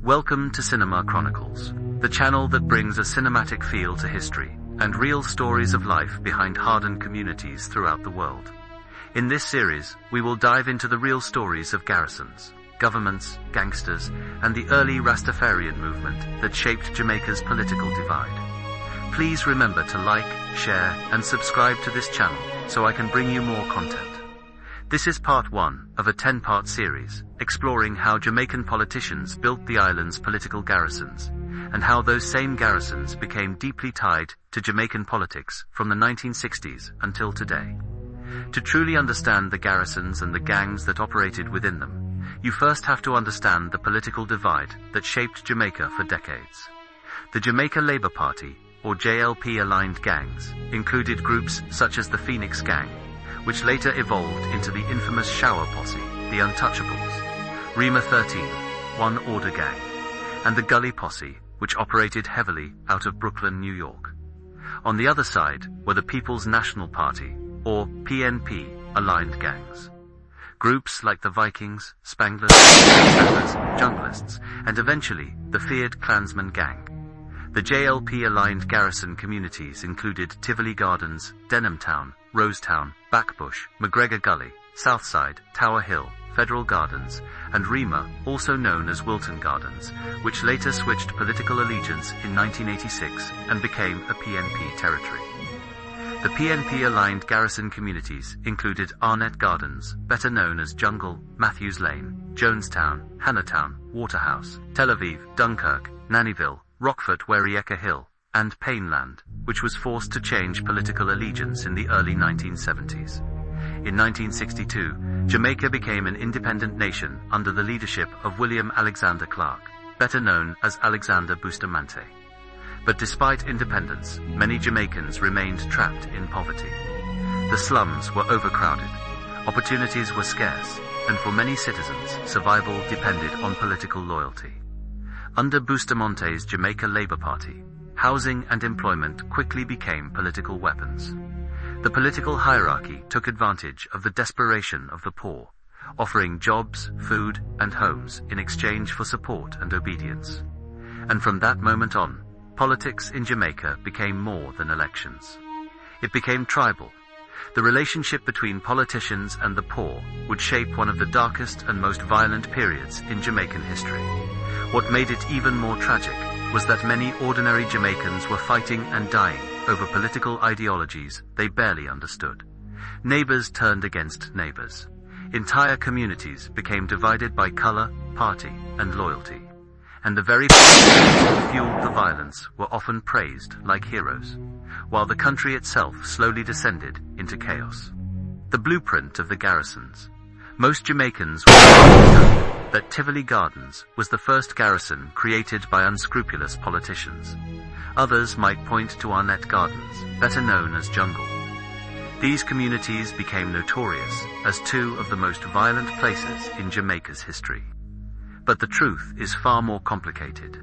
Welcome to Cinema Chronicles, the channel that brings a cinematic feel to history and real stories of life behind hardened communities throughout the world. In this series, we will dive into the real stories of garrisons, governments, gangsters, and the early Rastafarian movement that shaped Jamaica's political divide. Please remember to like, share, and subscribe to this channel so I can bring you more content. This is part 1 of a 10-part series, exploring how Jamaican politicians built the island's political garrisons, and how those same garrisons became deeply tied to Jamaican politics from the 1960s until today. To truly understand the garrisons and the gangs that operated within them, you first have to understand the political divide that shaped Jamaica for decades. The Jamaica Labour Party, or JLP-aligned gangs, included groups such as the Phoenix Gang, which later evolved into the infamous Shower Posse, the Untouchables, Rima 13, One Order Gang, and the Gully Posse, which operated heavily out of Brooklyn, New York. On the other side were the People's National Party, or PNP-aligned gangs. Groups like the Vikings, Spanglers, Junglists, and eventually the feared Klansman Gang. The JLP-aligned garrison communities included Tivoli Gardens, Denhamtown, Rosetown, Backbush, McGregor Gully, Southside, Tower Hill, Federal Gardens, and Rima, also known as Wilton Gardens, which later switched political allegiance in 1986 and became a PNP territory. The PNP-aligned garrison communities included Arnett Gardens, better known as Jungle, Matthews Lane, Jonestown, Hannahtown, Waterhouse, Tel Aviv, Dunkirk, Nannyville, Rockfort Warieka Hill, and Payneland, which was forced to change political allegiance in the early 1970s. In 1962, Jamaica became an independent nation under the leadership of William Alexander Clark, better known as Alexander Bustamante. But despite independence, many Jamaicans remained trapped in poverty. The slums were overcrowded, opportunities were scarce, and for many citizens, survival depended on political loyalty. Under Bustamante's Jamaica Labour Party, housing and employment quickly became political weapons. The political hierarchy took advantage of the desperation of the poor, offering jobs, food, and homes in exchange for support and obedience. And from that moment on, politics in Jamaica became more than elections. It became tribal. The relationship between politicians and the poor would shape one of the darkest and most violent periods in Jamaican history. What made it even more tragic was that many ordinary Jamaicans were fighting and dying over political ideologies they barely understood. Neighbors turned against neighbors. Entire communities became divided by color, party, and loyalty. And the very people who fueled the violence were often praised like heroes, while the country itself slowly descended into chaos. The blueprint of the garrisons. Most Jamaicans were aware that Tivoli Gardens was the first garrison created by unscrupulous politicians. Others might point to Arnett Gardens, better known as Jungle. These communities became notorious as two of the most violent places in Jamaica's history. But the truth is far more complicated.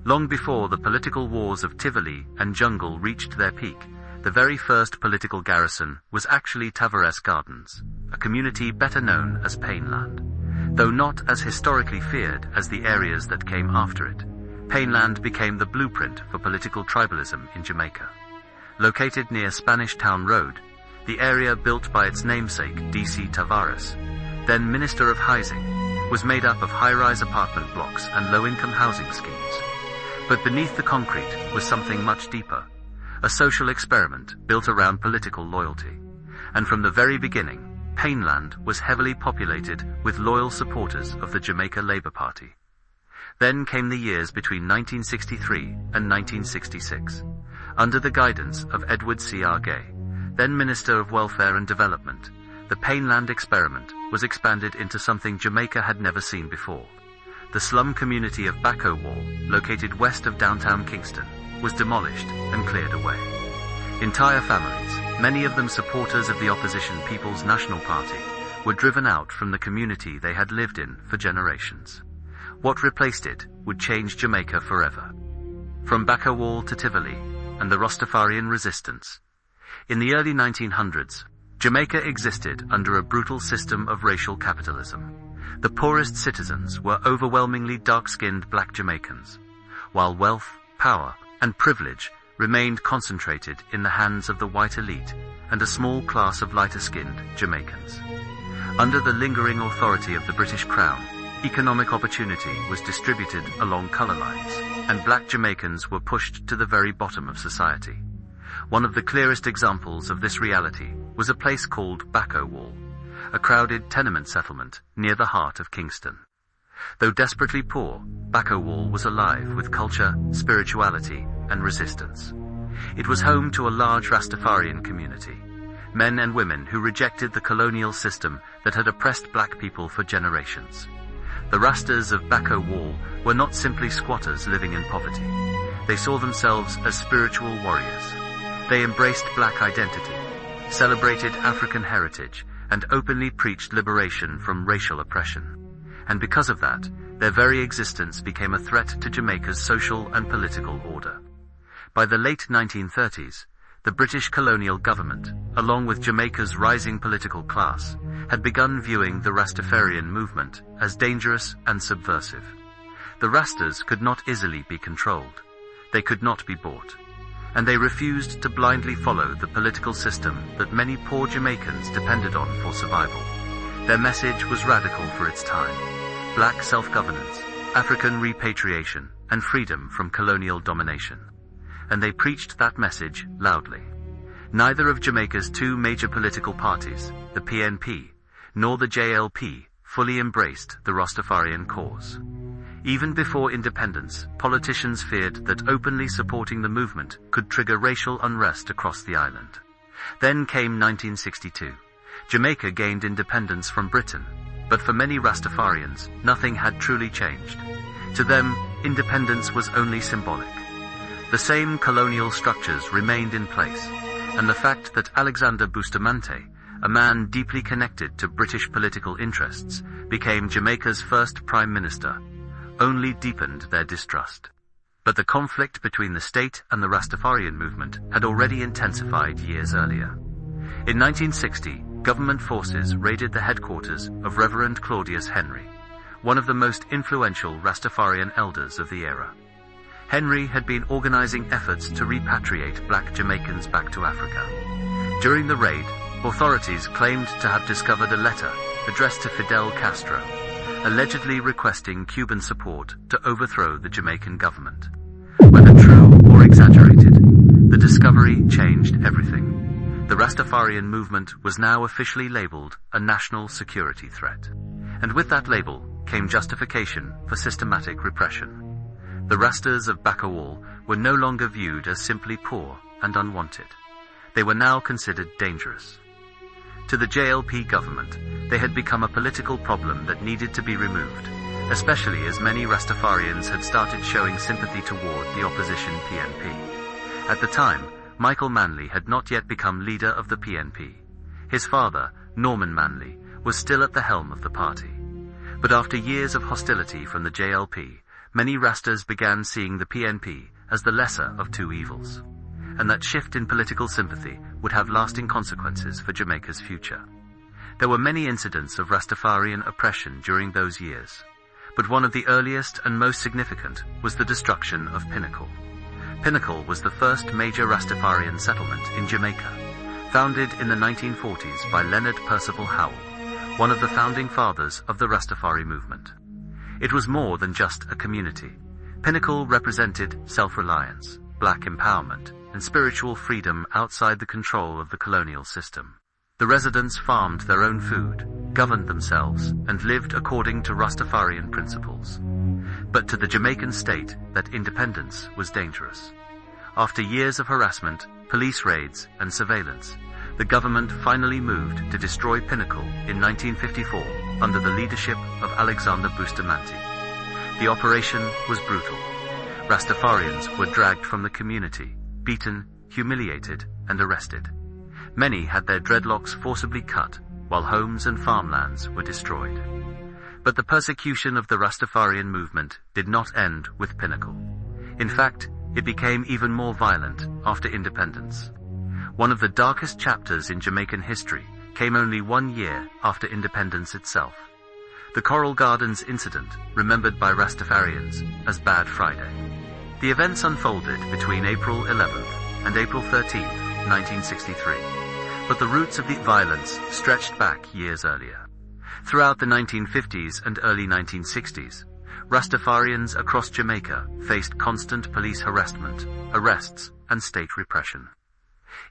Long before the political wars of Tivoli and Jungle reached their peak, the very first political garrison was actually Tavares Gardens, a community better known as Payneland. Though not as historically feared as the areas that came after it, Payneland became the blueprint for political tribalism in Jamaica. Located near Spanish Town Road, the area built by its namesake D.C. Tavares, then Minister of Housing, was made up of high-rise apartment blocks and low-income housing schemes. But beneath the concrete was something much deeper, a social experiment built around political loyalty. And from the very beginning, Payneland was heavily populated with loyal supporters of the Jamaica Labour Party. Then came the years between 1963 and 1966. Under the guidance of Edward C.R. Gay, then Minister of Welfare and Development, the Payneland experiment was expanded into something Jamaica had never seen before. The slum community of Bacco Wall, located west of downtown Kingston, was demolished and cleared away. Entire families, many of them supporters of the opposition People's National Party, were driven out from the community they had lived in for generations. What replaced it would change Jamaica forever. From Bacco Wall to Tivoli and the Rastafarian resistance. In the early 1900s, Jamaica existed under a brutal system of racial capitalism. The poorest citizens were overwhelmingly dark-skinned black Jamaicans, while wealth, power, and privilege remained concentrated in the hands of the white elite and a small class of lighter-skinned Jamaicans. Under the lingering authority of the British Crown, economic opportunity was distributed along color lines, and black Jamaicans were pushed to the very bottom of society. One of the clearest examples of this reality was a place called Bacco Wall, a crowded tenement settlement near the heart of Kingston. Though desperately poor, Bacco Wall was alive with culture, spirituality, and resistance. It was home to a large Rastafarian community, men and women who rejected the colonial system that had oppressed black people for generations. The Rastas of Bacco Wall were not simply squatters living in poverty. They saw themselves as spiritual warriors. They embraced black identity, celebrated African heritage, and openly preached liberation from racial oppression. And because of that, their very existence became a threat to Jamaica's social and political order. By the late 1930s, the British colonial government, along with Jamaica's rising political class, had begun viewing the Rastafarian movement as dangerous and subversive. The Rastas could not easily be controlled. They could not be bought. And they refused to blindly follow the political system that many poor Jamaicans depended on for survival. Their message was radical for its time: black self-governance, African repatriation, and freedom from colonial domination. And they preached that message loudly. Neither of Jamaica's two major political parties, the PNP, nor the JLP, fully embraced the Rastafarian cause. Even before independence, politicians feared that openly supporting the movement could trigger racial unrest across the island. Then came 1962. Jamaica gained independence from Britain, but for many Rastafarians, nothing had truly changed. To them, independence was only symbolic. The same colonial structures remained in place, and the fact that Alexander Bustamante, a man deeply connected to British political interests, became Jamaica's first prime minister, only deepened their distrust. But the conflict between the state and the Rastafarian movement had already intensified years earlier. In 1960, government forces raided the headquarters of Reverend Claudius Henry, one of the most influential Rastafarian elders of the era. Henry had been organizing efforts to repatriate black Jamaicans back to Africa. During the raid, authorities claimed to have discovered a letter addressed to Fidel Castro, allegedly requesting Cuban support to overthrow the Jamaican government. Whether true or exaggerated, the discovery changed everything. The Rastafarian movement was now officially labeled a national security threat. And with that label came justification for systematic repression. The Rastas of Bacco Wall were no longer viewed as simply poor and unwanted. They were now considered dangerous. To the JLP government, they had become a political problem that needed to be removed, especially as many Rastafarians had started showing sympathy toward the opposition PNP. At the time, Michael Manley had not yet become leader of the PNP. His father, Norman Manley, was still at the helm of the party. But after years of hostility from the JLP, many Rastas began seeing the PNP as the lesser of two evils. And that shift in political sympathy would have lasting consequences for Jamaica's future. There were many incidents of Rastafarian oppression during those years, but one of the earliest and most significant was the destruction of Pinnacle. Pinnacle was the first major Rastafarian settlement in Jamaica, founded in the 1940s by Leonard Percival Howell, one of the founding fathers of the Rastafari movement. It was more than just a community. Pinnacle represented self-reliance, black empowerment, and spiritual freedom outside the control of the colonial system. The residents farmed their own food, governed themselves, and lived according to Rastafarian principles. But to the Jamaican state, that independence was dangerous. After years of harassment, police raids, and surveillance, the government finally moved to destroy Pinnacle in 1954 under the leadership of Alexander Bustamante. The operation was brutal. Rastafarians were dragged from the community, beaten, humiliated, and arrested. Many had their dreadlocks forcibly cut, while homes and farmlands were destroyed. But the persecution of the Rastafarian movement did not end with Pinnacle. In fact, it became even more violent after independence. One of the darkest chapters in Jamaican history came only 1 year after independence itself. The Coral Gardens incident, remembered by Rastafarians as Bad Friday. The events unfolded between April 11th and April 13th, 1963, but the roots of the violence stretched back years earlier. Throughout the 1950s and early 1960s, Rastafarians across Jamaica faced constant police harassment, arrests, and state repression.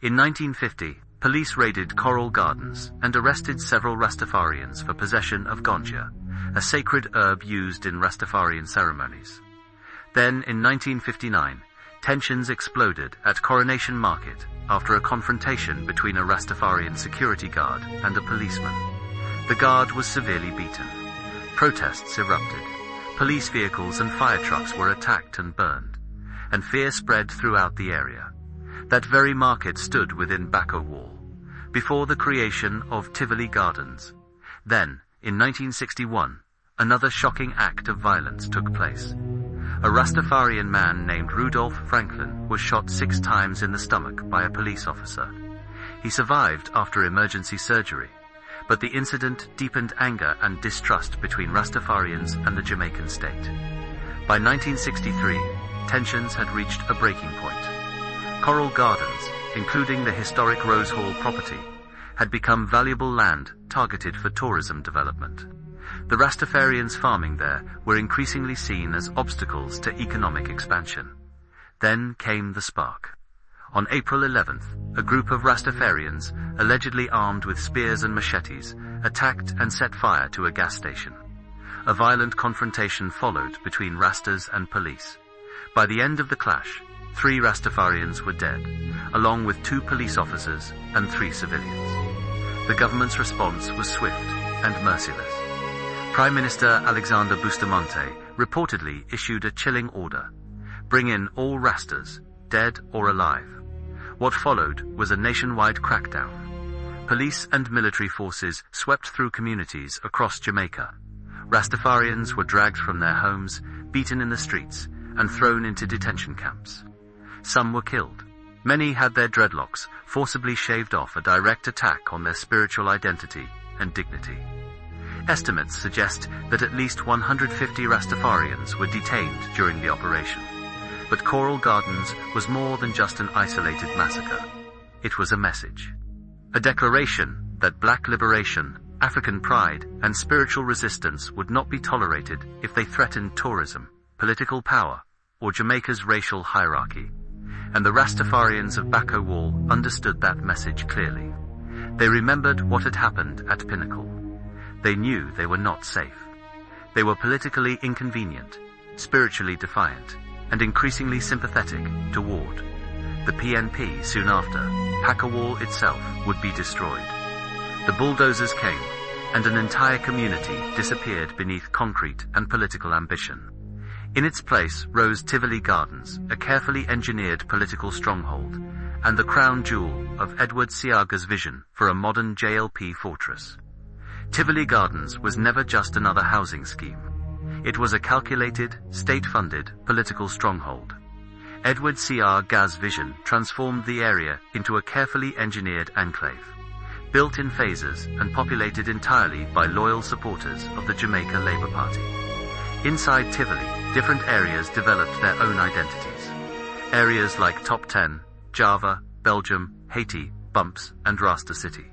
In 1950, police raided Coral Gardens and arrested several Rastafarians for possession of ganja, a sacred herb used in Rastafarian ceremonies. Then, in 1959, tensions exploded at Coronation Market after a confrontation between a Rastafarian security guard and a policeman. The guard was severely beaten. Protests erupted. Police vehicles and fire trucks were attacked and burned, and fear spread throughout the area. That very market stood within Bacco Wall, before the creation of Tivoli Gardens. Then, in 1961, another shocking act of violence took place. A Rastafarian man named Rudolph Franklin was shot 6 times in the stomach by a police officer. He survived after emergency surgery, but the incident deepened anger and distrust between Rastafarians and the Jamaican state. By 1963, tensions had reached a breaking point. Coral Gardens, including the historic Rose Hall property, had become valuable land targeted for tourism development. The Rastafarians farming there were increasingly seen as obstacles to economic expansion. Then came the spark. On April 11th, a group of Rastafarians, allegedly armed with spears and machetes, attacked and set fire to a gas station. A violent confrontation followed between Rastas and police. By the end of the clash, 3 Rastafarians were dead, along with 2 police officers and 3 civilians. The government's response was swift and merciless. Prime Minister Alexander Bustamante reportedly issued a chilling order: bring in all Rastas, dead or alive. What followed was a nationwide crackdown. Police and military forces swept through communities across Jamaica. Rastafarians were dragged from their homes, beaten in the streets, and thrown into detention camps. Some were killed. Many had their dreadlocks forcibly shaved off, a direct attack on their spiritual identity and dignity. Estimates suggest that at least 150 Rastafarians were detained during the operation. But Coral Gardens was more than just an isolated massacre. It was a message. A declaration that black liberation, African pride, and spiritual resistance would not be tolerated if they threatened tourism, political power, or Jamaica's racial hierarchy. And the Rastafarians of Bacco Wall understood that message clearly. They remembered what had happened at Pinnacle. They knew they were not safe. They were politically inconvenient, spiritually defiant, and increasingly sympathetic toward the PNP. Soon after, Bacco Wall itself would be destroyed. The bulldozers came, and an entire community disappeared beneath concrete and political ambition. In its place rose Tivoli Gardens, a carefully engineered political stronghold, and the crown jewel of Edward Seaga's vision for a modern JLP fortress. Tivoli Gardens was never just another housing scheme. It was a calculated, state-funded political stronghold. Edward Seaga's vision transformed the area into a carefully engineered enclave, built in phases and populated entirely by loyal supporters of the Jamaica Labour Party. Inside Tivoli, different areas developed their own identities. Areas like Top 10, Java, Belgium, Haiti, Bumps, and Rasta City,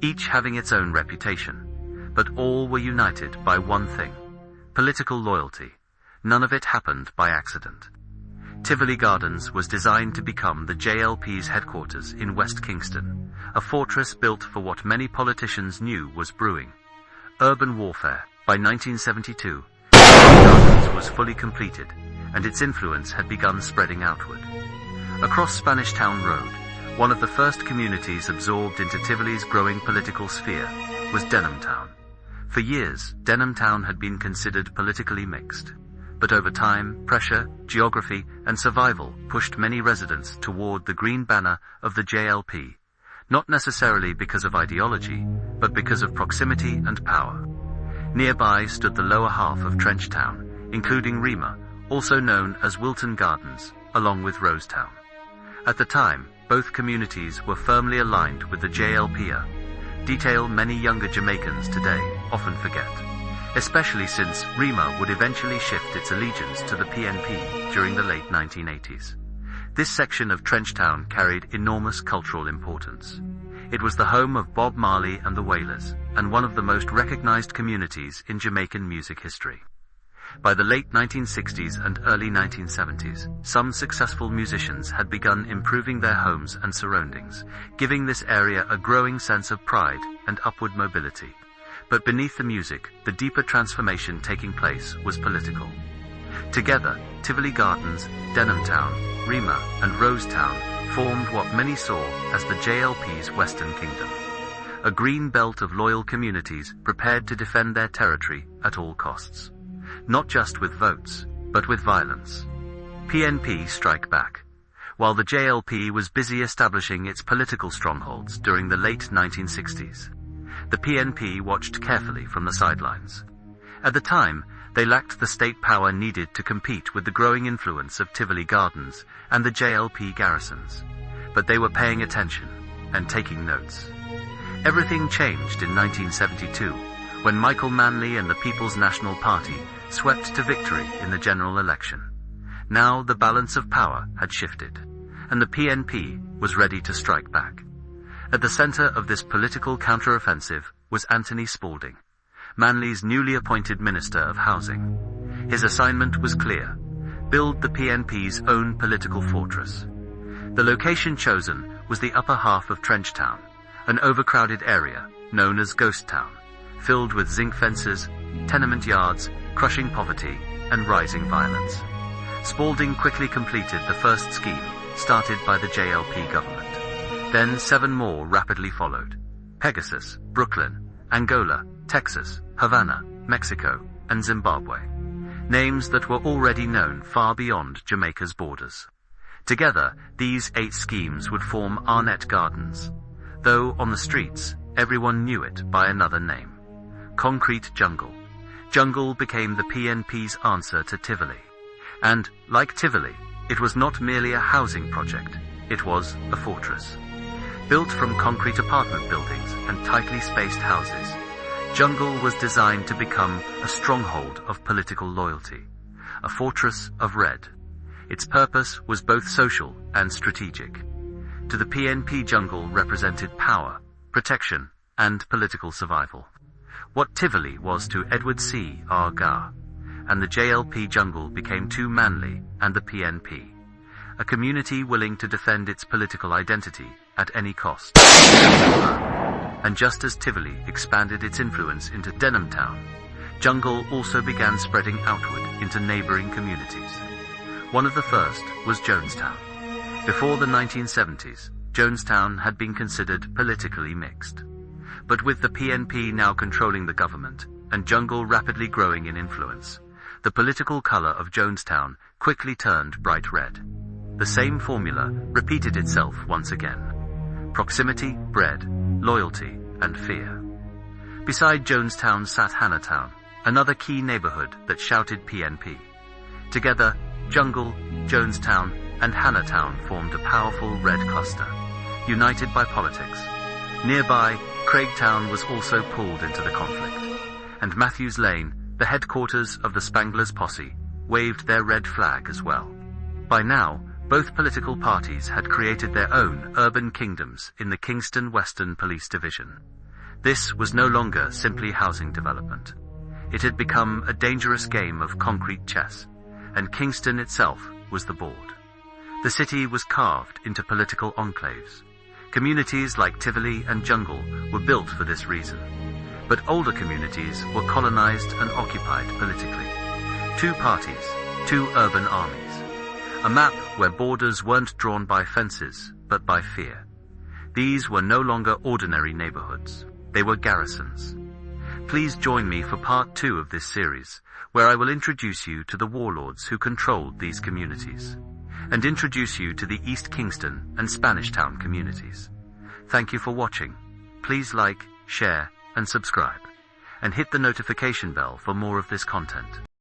each having its own reputation, but all were united by one thing: political loyalty. None of it happened by accident. Tivoli Gardens was designed to become the JLP's headquarters in West Kingston, a fortress built for what many politicians knew was brewing: urban warfare. By 1972, Tivoli Gardens was fully completed, and its influence had begun spreading outward. Across Spanish Town Road, one of the first communities absorbed into Tivoli's growing political sphere was Denham Town. For years, Denham Town had been considered politically mixed. But over time, pressure, geography, and survival pushed many residents toward the green banner of the JLP, not necessarily because of ideology, but because of proximity and power. Nearby stood the lower half of Trench Town, including Rima, also known as Wilton Gardens, along with Rosetown. At the time, both communities were firmly aligned with the JLP. detail many younger Jamaicans today often forget, especially since REMA would eventually shift its allegiance to the PNP during the late 1980s. This section of Trenchtown carried enormous cultural importance. It was the home of Bob Marley and the Wailers, and one of the most recognized communities in Jamaican music history. By the late 1960s and early 1970s, some successful musicians had begun improving their homes and surroundings, giving this area a growing sense of pride and upward mobility. But beneath the music, the deeper transformation taking place was political. Together, Tivoli Gardens, Denhamtown, REMA, and Rosetown formed what many saw as the JLP's Western Kingdom. A green belt of loyal communities prepared to defend their territory at all costs. Not just with votes, but with violence. PNP strike back. While the JLP was busy establishing its political strongholds during the late 1960s, the PNP watched carefully from the sidelines. At the time, they lacked the state power needed to compete with the growing influence of Tivoli Gardens and the JLP Garrisons. But they were paying attention and taking notes. Everything changed in 1972, when Michael Manley and the People's National Party swept to victory in the general election. Now the balance of power had shifted, and the PNP was ready to strike back. At the center of this political counteroffensive was Anthony Spaulding, Manley's newly appointed Minister of Housing. His assignment was clear: build the PNP's own political fortress. The location chosen was the upper half of Trenchtown, an overcrowded area known as Ghost Town, filled with zinc fences, tenement yards, crushing poverty, and rising violence. Spaulding quickly completed the first scheme started by the JLP government. Then 7 more rapidly followed: Pegasus, Brooklyn, Angola, Texas, Havana, Mexico, and Zimbabwe. Names that were already known far beyond Jamaica's borders. Together, these 8 schemes would form Arnett Gardens, though on the streets, everyone knew it by another name: Concrete Jungle. Jungle became the PNP's answer to Tivoli. And, like Tivoli, it was not merely a housing project, it was a fortress. Built from concrete apartment buildings and tightly spaced houses, Jungle was designed to become a stronghold of political loyalty, a fortress of red. Its purpose was both social and strategic. To the PNP, Jungle represented power, protection, and political survival. What Tivoli was to Edward C. R. Garr, and the JLP Jungle became to Manley and the PNP. A community willing to defend its political identity at any cost. And just as Tivoli expanded its influence into Denhamtown, Jungle also began spreading outward into neighboring communities. One of the first was Jonestown. Before the 1970s, Jonestown had been considered politically mixed. But with the PNP now controlling the government, and Jungle rapidly growing in influence, the political color of Jonestown quickly turned bright red. The same formula repeated itself once again: proximity bred loyalty and fear. Beside Jonestown sat Hannahtown, another key neighborhood that shouted PNP. Together, Jungle, Jonestown, and Hannahtown formed a powerful red cluster, united by politics. Nearby, Craigtown was also pulled into the conflict, and Matthews Lane, the headquarters of the Spanglers Posse, waved their red flag as well. By now, both political parties had created their own urban kingdoms in the Kingston Western Police Division. This was no longer simply housing development. It had become a dangerous game of concrete chess, and Kingston itself was the board. The city was carved into political enclaves. Communities like Tivoli and Jungle were built for this reason. But older communities were colonized and occupied politically. 2 parties, 2 urban armies. A map where borders weren't drawn by fences, but by fear. These were no longer ordinary neighborhoods. They were garrisons. Please join me for part 2 of this series, where I will introduce you to the warlords who controlled these communities, and introduce you to the East Kingston and Spanish Town communities. Thank you for watching. Please like, share, and subscribe, and hit the notification bell for more of this content.